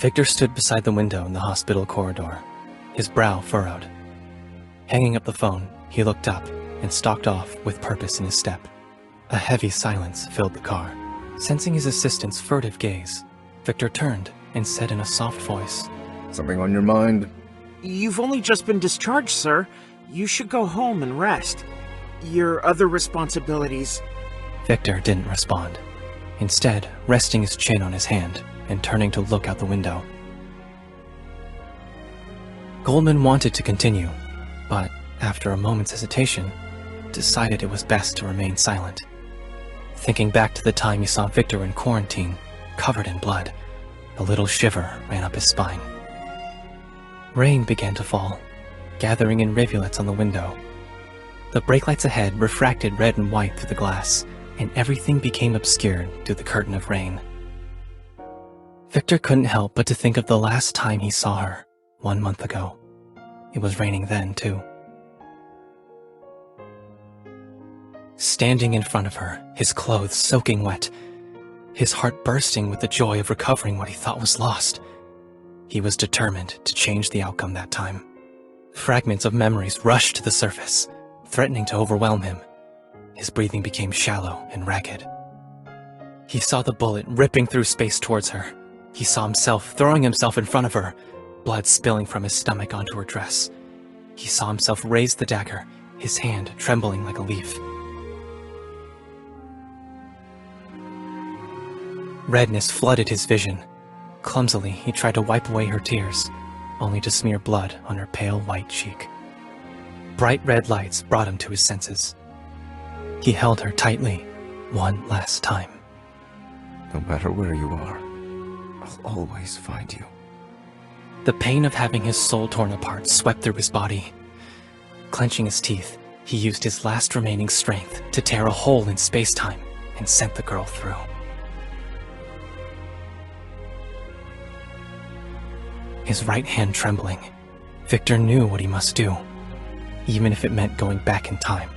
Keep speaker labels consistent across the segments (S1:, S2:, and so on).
S1: Victor stood beside the window in the hospital corridor, his brow furrowed. Hanging up the phone, he looked up and stalked off with purpose in his step. A heavy silence filled the car. Sensing his assistant's furtive gaze, Victor turned and said in a soft voice,
S2: "Something on your mind?"
S3: "You've only just been discharged, sir. You should go home and rest. Your other responsibilities..."
S1: Victor didn't respond, instead resting his chin on his hand and turning to look out the window. Goldman wanted to continue, but after a moment's hesitation, decided it was best to remain silent. Thinking back to the time he saw Victor in quarantine, covered in blood, a little shiver ran up his spine. Rain began to fall, gathering in rivulets on the window. The brake lights ahead refracted red and white through the glass, and everything became obscured through the curtain of rain. Victor couldn't help but to think of the last time he saw her, 1 month ago. It was raining then, too. Standing in front of her, his clothes soaking wet, his heart bursting with the joy of recovering what he thought was lost, he was determined to change the outcome that time. Fragments of memories rushed to the surface, threatening to overwhelm him. His breathing became shallow and ragged. He saw the bullet ripping through space towards her. He saw himself throwing himself in front of her, blood spilling from his stomach onto her dress. He saw himself raise the dagger, his hand trembling like a leaf. Redness flooded his vision. Clumsily, he tried to wipe away her tears, only to smear blood on her pale white cheek. Bright red lights brought him to his senses. He held her tightly, one last time.
S2: "No matter where you are, I'll always find you."
S1: The pain of having his soul torn apart swept through his body. Clenching his teeth, he used his last remaining strength to tear a hole in space-time and sent the girl through. His right hand trembling, Victor knew what he must do, even if it meant going back in time.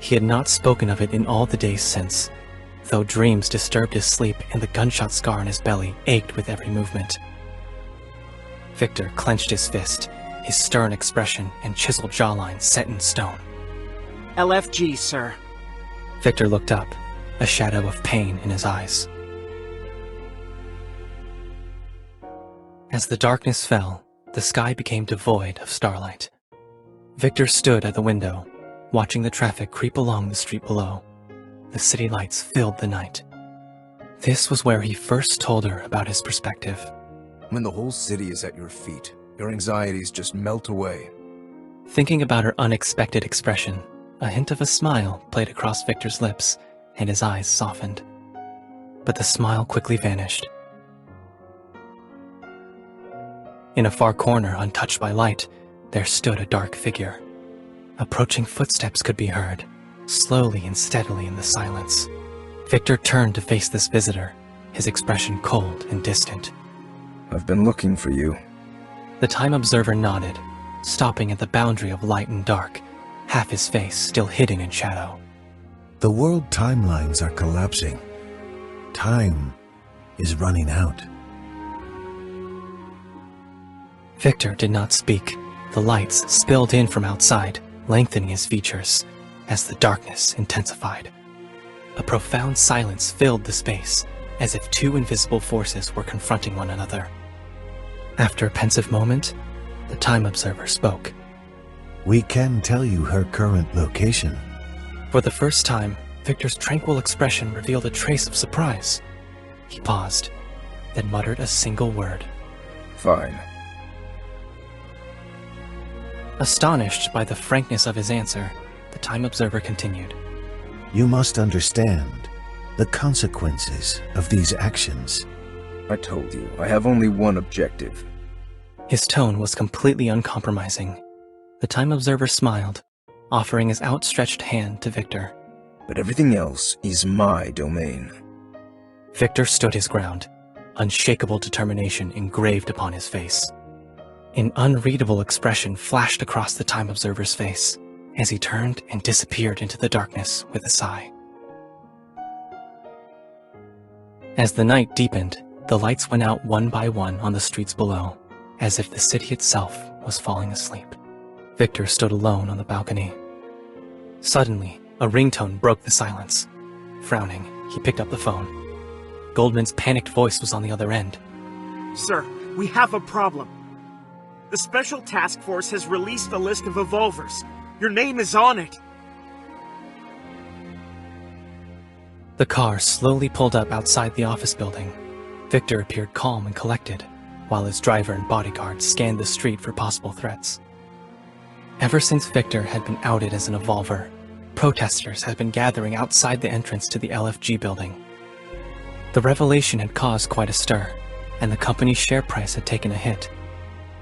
S1: He had not spoken of it in all the days since, though dreams disturbed his sleep and the gunshot scar on his belly ached with every movement. Victor clenched his fist, his stern expression and chiseled jawline set in stone.
S3: "LFG, sir."
S1: Victor looked up, a shadow of pain in his eyes. As the darkness fell, the sky became devoid of starlight. Victor stood at the window, watching the traffic creep along the street below. The city lights filled the night. This was where he first told her about his perspective.
S2: When the whole city is at your feet, your anxieties just melt away.
S1: Thinking about her unexpected expression, a hint of a smile played across Victor's lips, and his eyes softened. But the smile quickly vanished. In a far corner, untouched by light, there stood a dark figure. Approaching footsteps could be heard, slowly and steadily in the silence. Victor turned to face this visitor, his expression cold and distant.
S2: "I've been looking for you."
S1: The time observer nodded, stopping at the boundary of light and dark, half his face still hidden in shadow.
S4: The world timelines are collapsing. Time is running out.
S1: Victor did not speak. The lights spilled in from outside, lengthening his features as the darkness intensified. A profound silence filled the space, as if two invisible forces were confronting one another. After a pensive moment, the time observer spoke.
S4: "We can tell you her current location."
S1: For the first time, Victor's tranquil expression revealed a trace of surprise. He paused, then muttered a single word.
S2: "Fine."
S1: Astonished by the frankness of his answer, the time observer continued.
S4: "You must understand the consequences of these actions."
S2: "I told you, I have only one objective."
S1: His tone was completely uncompromising. The time observer smiled, offering his outstretched hand to Victor.
S2: "But everything else is my domain."
S1: Victor stood his ground, unshakable determination engraved upon his face. An unreadable expression flashed across the time observer's face as he turned and disappeared into the darkness with a sigh. As the night deepened, The lights went out one by one on the streets below, as if the city itself was falling asleep. Victor stood alone on the balcony. Suddenly, a ringtone broke the silence. Frowning, he picked up the phone. Goldman's panicked voice was on the other end.
S3: Sir, we have a problem. The Special Task Force has released a list of evolvers. Your name is on it.
S1: The car slowly pulled up outside the office building. Victor appeared calm and collected, while his driver and bodyguards scanned the street for possible threats. Ever since Victor had been outed as an evolver, protesters had been gathering outside the entrance to the LFG building. The revelation had caused quite a stir, and the company's share price had taken a hit.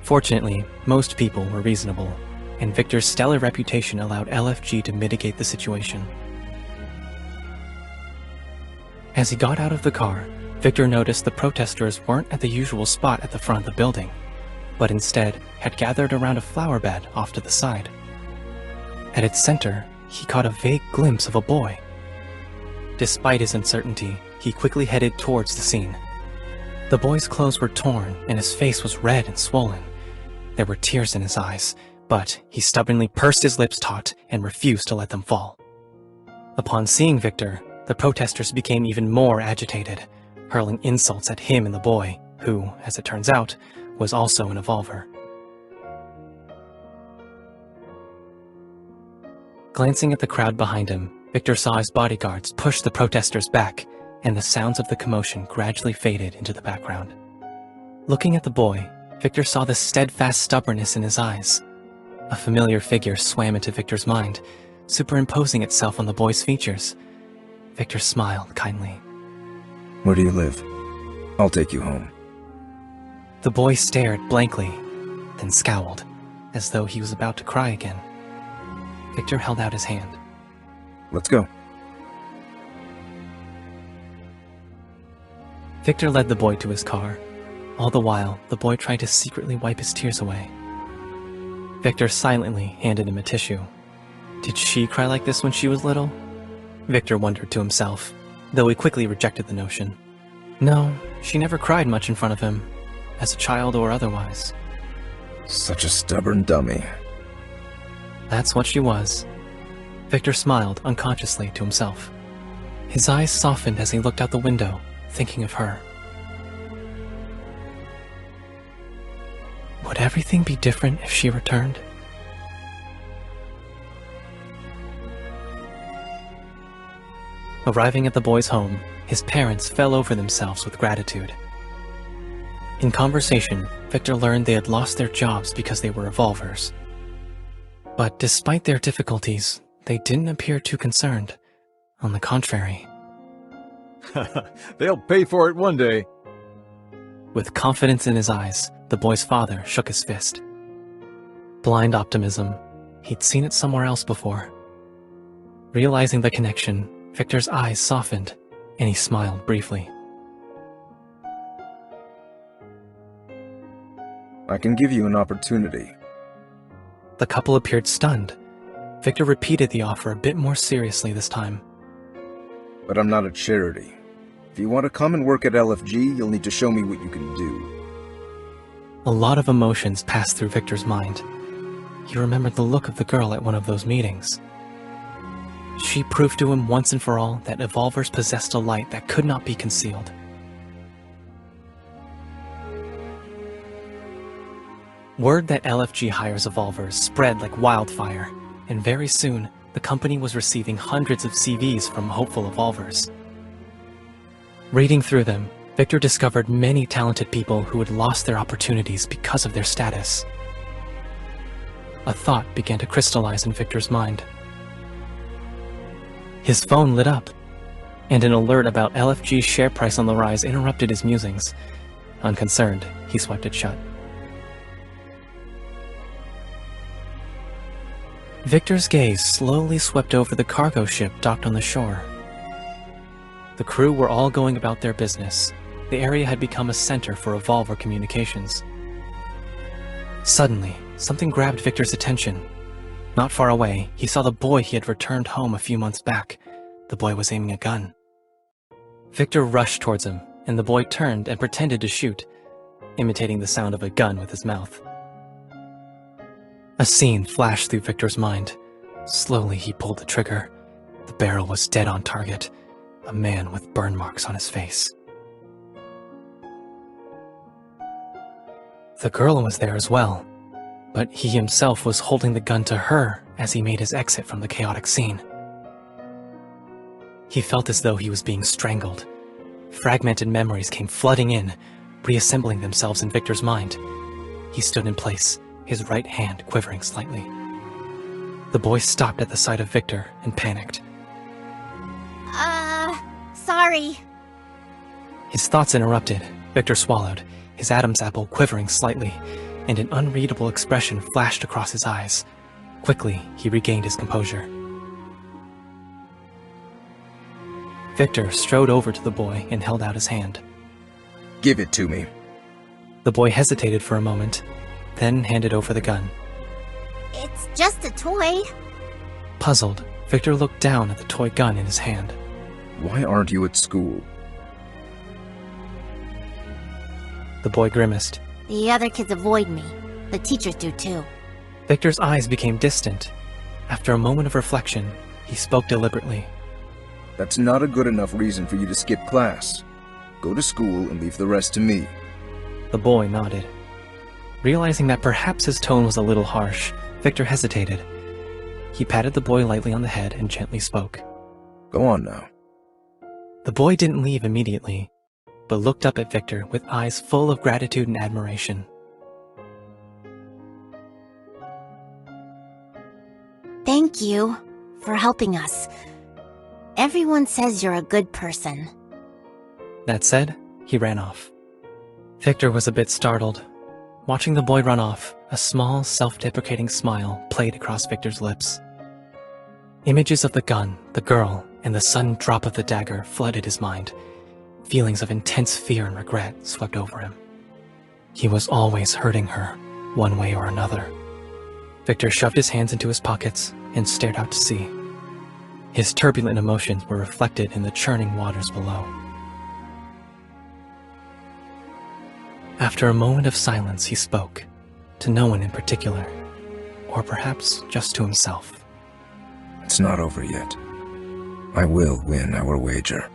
S1: Fortunately, most people were reasonable, and Victor's stellar reputation allowed LFG to mitigate the situation. As he got out of the car, Victor noticed the protesters weren't at the usual spot at the front of the building, but instead had gathered around a flower bed off to the side. At its center, he caught a vague glimpse of a boy. Despite his uncertainty, he quickly headed towards the scene. The boy's clothes were torn and his face was red and swollen. There were tears in his eyes, but he stubbornly pursed his lips taut and refused to let them fall. Upon seeing Victor, the protesters became even more agitated, hurling insults at him and the boy, who, as it turns out, was also an evolver. Glancing at the crowd behind him, Victor saw his bodyguards push the protesters back, and the sounds of the commotion gradually faded into the background. Looking at the boy, Victor saw the steadfast stubbornness in his eyes. A familiar figure swam into Victor's mind, superimposing itself on the boy's features. Victor smiled kindly.
S2: Where do you live? I'll take you home.
S1: The boy stared blankly, then scowled, as though he was about to cry again. Victor held out his hand.
S2: Let's go.
S1: Victor led the boy to his car. All the while, the boy tried to secretly wipe his tears away. Victor silently handed him a tissue. Did she cry like this when she was little? Victor wondered to himself, though he quickly rejected the notion. No, she never cried much in front of him, as a child or otherwise.
S2: Such a stubborn dummy.
S1: That's what she was. Victor smiled unconsciously to himself. His eyes softened as he looked out the window, thinking of her. Would everything be different if she returned? Arriving at the boy's home, his parents fell over themselves with gratitude. In conversation, Victor learned they had lost their jobs because they were evolvers. But despite their difficulties, they didn't appear too concerned. On the contrary.
S5: They'll pay for it one day.
S1: With confidence in his eyes, the boy's father shook his fist. Blind optimism. He'd seen it somewhere else before. Realizing the connection, Victor's eyes softened, and he smiled briefly.
S2: I can give you an opportunity.
S1: The couple appeared stunned. Victor repeated the offer a bit more seriously this time.
S2: But I'm not a charity. If you want to come and work at LFG, you'll need to show me what you can do.
S1: A lot of emotions passed through Victor's mind. He remembered the look of the girl at one of those meetings. She proved to him once and for all that evolvers possessed a light that could not be concealed. Word that LFG hires evolvers spread like wildfire, and very soon, the company was receiving hundreds of CVs from hopeful evolvers. Reading through them, Victor discovered many talented people who had lost their opportunities because of their status. A thought began to crystallize in Victor's mind. His phone lit up, and an alert about LFG's share price on the rise interrupted his musings. Unconcerned, he swiped it shut. Victor's gaze slowly swept over the cargo ship docked on the shore. The crew were all going about their business. The area had become a center for evolver communications. Suddenly, something grabbed Victor's attention. Not far away, he saw the boy he had returned home a few months back. The boy was aiming a gun. Victor rushed towards him and the boy turned and pretended to shoot, imitating the sound of a gun with his mouth. A scene flashed through Victor's mind. Slowly he pulled the trigger. The barrel was dead on target, a man with burn marks on his face. The girl was there as well, but he himself was holding the gun to her as he made his exit from the chaotic scene. He felt as though he was being strangled. Fragmented memories came flooding in, reassembling themselves in Victor's mind. He stood in place, his right hand quivering slightly. The boy stopped at the sight of Victor and panicked.
S5: Sorry.
S1: His thoughts interrupted. Victor swallowed, his Adam's apple quivering slightly, and an unreadable expression flashed across his eyes. Quickly, he regained his composure. Victor strode over to the boy and held out his hand.
S2: Give it to me.
S1: The boy hesitated for a moment, then handed over the gun.
S5: It's just a toy.
S1: Puzzled, Victor looked down at the toy gun in his hand.
S2: Why aren't you at school?
S1: The boy grimaced.
S5: The other kids avoid me. The teachers do too.
S1: Victor's eyes became distant. After a moment of reflection, he spoke deliberately.
S2: That's not a good enough reason for you to skip class. Go to school and leave the rest to me.
S1: The boy nodded. Realizing that perhaps his tone was a little harsh, Victor hesitated. He patted the boy lightly on the head and gently spoke.
S2: Go on now.
S1: The boy didn't leave immediately, but looked up at Victor with eyes full of gratitude and admiration.
S5: Thank you for helping us. Everyone says you're a good person.
S1: That said, he ran off. Victor was a bit startled. Watching the boy run off, a small, self-deprecating smile played across Victor's lips. Images of the gun, the girl, and the sudden drop of the dagger flooded his mind. Feelings of intense fear and regret swept over him. He was always hurting her, one way or another. Victor shoved his hands into his pockets and stared out to sea. His turbulent emotions were reflected in the churning waters below. After a moment of silence, he spoke, to no one in particular, or perhaps just to himself.
S2: It's not over yet. I will win our wager.